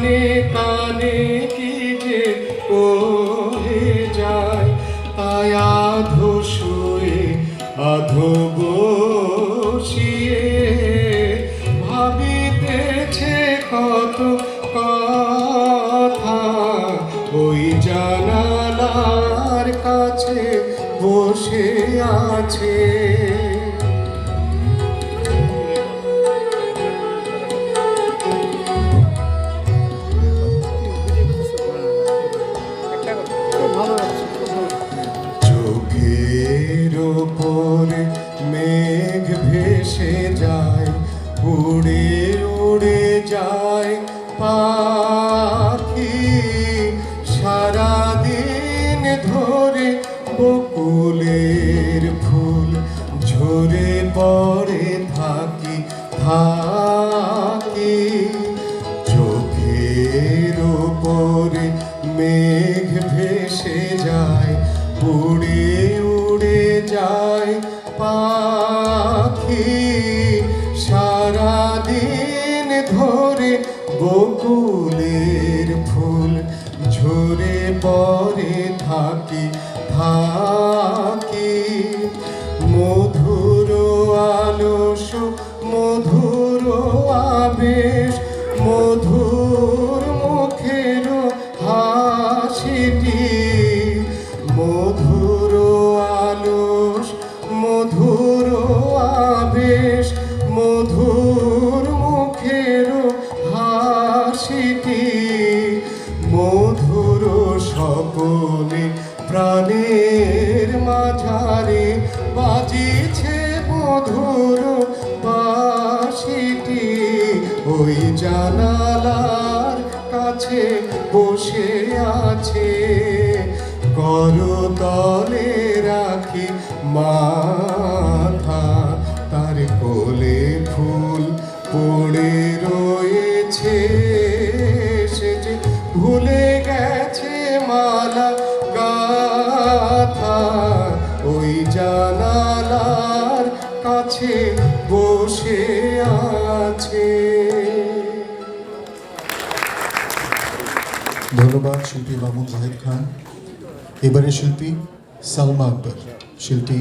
কানে কানে কি যে কহে যায়, তাই আধো শুয়ে আধো বসিয়ে ভাবিতেছে কত কথা। ওই জানালার কাছে বসে আছে। চোখের ওপরে মেঘ ভেসে যায়, উড়ে উড়ে যায় পাখি। সারাদিন ধরে বকুলের ফুল ঝরে পড়ে থাকি থাকি। চোখের ওপরে মেঘ ভেসে যায়, উড়ে উড়ে যায় পাখি। সারাদিন ধরে বকুলের ফুল ঝরে পড়ে থাকি থাকি। মধুর আলস মধুর আবেশ, মধুর মুখের হাসিটি। মধুর আলস মধুর আবেশ, মধুর মুখের হাসিটি। মধুর স্বপনে প্রাণের মাঝারে বাজিছে মধুর বাঁশিটি। ওই জানালার কাছে বসে আছে, করতলে রাখি মাথা। তার কোলে ফুল পড়ে রয়েছে, সে যে ভুলে গেছে মালা গাথা। ওই জানালার কাছে বসে আছে। ধন্যবাদ শিল্পী মামুন জাহিদ খান। এবারে শিল্পী সালমা আকবর। শিল্পী